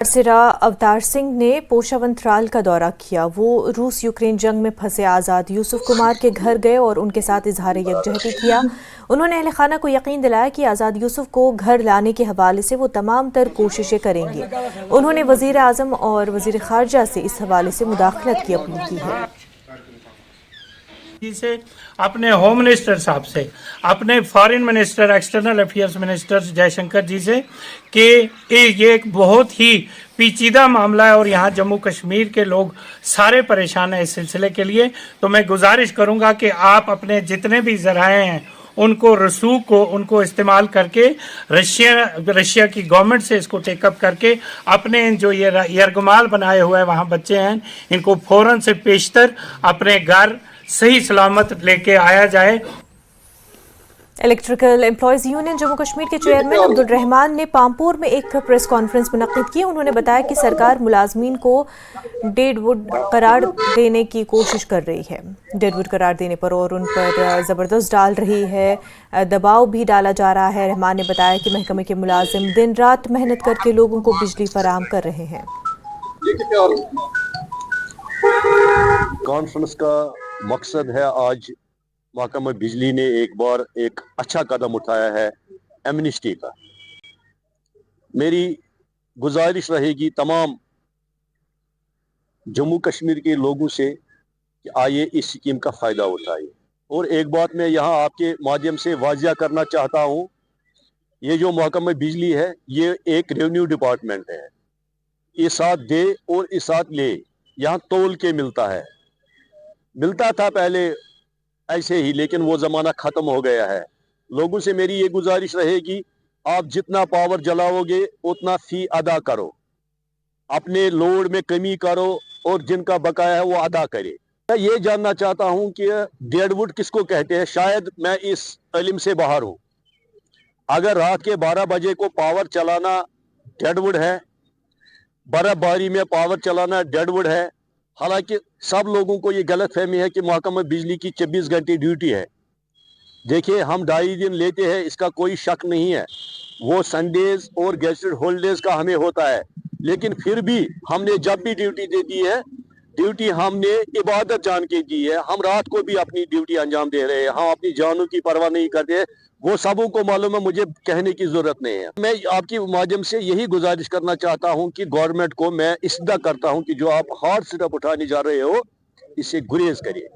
सिरा अवतार सिंह ने पोशावंतराल का दौरा किया। वो रूस यूक्रेन जंग में फंसे आज़ाद यूसुफ कुमार के घर गए और उनके साथ इजहार यकजहती किया। उन्होंने अहल खाना को यकीन दिलाया कि आज़ाद यूसुफ को घर लाने के हवाले से वो तमाम तर कोशिशें करेंगे। उन्होंने वज़ीर आज़म और वज़ीर ख़ारजा से इस हवाले से मुदाखलत की अपील की है। से अपने होम मिनिस्टर साहब से, अपने foreign minister, external affairs minister Jaishankar ji से कि ये एक बहुत ही पेचीदा मामला है और यहाँ जम्मू कश्मीर के लोग सारे परेशान हैं इस सिलसिले के लिए। तो मैं गुजारिश करूँगा कि आप अपने जितने भी ज़राए हैं उनको रसूख को उनको इस्तेमाल करके रशिया की गवर्नमेंट से इसको टेकअप करके अपने जो ये यरगमाल बनाए हुए वहाँ बच्चे हैं इनको फ़ौरन से पेशतर अपने घर सही सलामत लेके आया जाए। Electrical employees union Jammu Kashmir के चेयरमैन अब्दुल रहमान ने पामपुर में एक प्रेस कॉन्फ्रेंस मुनक्किद की। उन्होंने बताया कि सरकार मुलाजमीन को डेडवुड करार देने की कोशिश कर रही है, डेडवुड करार देने पर और उन पर ज़बरदस्त डाल रही है, दबाव भी डाला जा रहा है। रहमान ने बताया कि महकमे के मुलाजिम दिन रात मेहनत करके लोगों को बिजली फराहम कर रहे हैं। कॉन्फ्रेंस का मकसद है, आज महकमा बिजली ने एक बार एक अच्छा कदम उठाया है एमनेस्टी का। मेरी गुजारिश रहेगी तमाम जम्मू कश्मीर के लोगों से कि आइए इस स्कीम का फ़ायदा उठाइए। और एक बात मैं यहाँ आपके माध्यम से वाजिया करना चाहता हूँ, ये जो महकमा बिजली है ये एक रेवेन्यू डिपार्टमेंट है। इस साथ दे और इस साथ ले, यहाँ तोल के मिलता था पहले ऐसे ही, लेकिन वो ज़माना ख़त्म हो गया है। लोगों से मेरी ये गुजारिश रहेगी, आप जितना पावर जलाओगे उतना फ़ी अदा करो, अपने लोड में कमी करो और जिनका बकाया है वो अदा करे। मैं ये जानना चाहता हूँ कि डेडवुड किसको कहते हैं, शायद मैं इस इल्म से बाहर हूँ। अगर रात के 12 बजे को पावर चलाना डेडवुड है, बर्फबारी में पावर चलाना डेडवुड है। हालांकि सब लोगों को ये गलत फहमी है कि महकमा बिजली की 24 घंटे ड्यूटी है। देखिए, हम 2.5 दिन लेते हैं, इसका कोई शक नहीं है, वो संडेज और गेस्टेड हॉलीडेज का हमें होता है, लेकिन फिर भी हमने जब भी ड्यूटी दे दी है, ड्यूटी हमने इबादत जान के दी है। हम रात को भी अपनी ड्यूटी अंजाम दे रहे हैं, हम अपनी जानों की परवाह नहीं करते। वो सबों को मालूम है, मुझे कहने की जरूरत नहीं है। मैं आपके माध्यम से यही गुजारिश करना चाहता हूं कि गवर्नमेंट को मैं इस्दा करता हूं कि जो आप हार्ड स्टेप उठाने जा रहे हो इससे गुरेज करिए।